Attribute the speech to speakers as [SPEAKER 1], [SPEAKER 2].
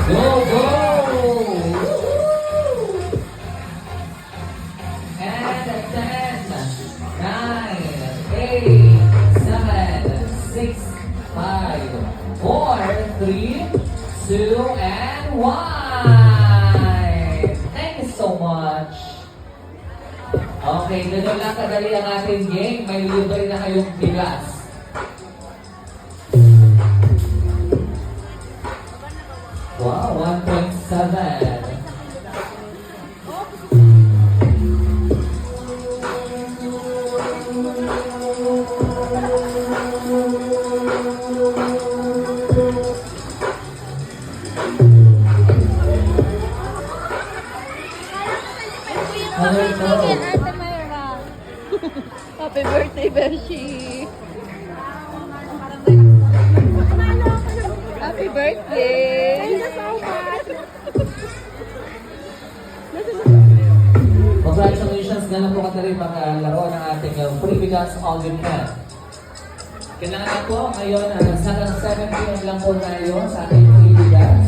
[SPEAKER 1] Go, go! And 10, 9, 8, 7, 6, 5, 4, 3, 2, and 1. Thank you so much. Okay, ganun lang kadali ang ating game. May libre na kayong bigas. Wow, 1.7.
[SPEAKER 2] Ate Myra. Happy birthday, Beshi. Happy birthday. Thank you so much.
[SPEAKER 1] Congratulations, ganun po kadali maglaro ng ating free bigas all you can. Kailangan po ngayon, hanggang 7 p.m. lang po tayo sa ating free bigas.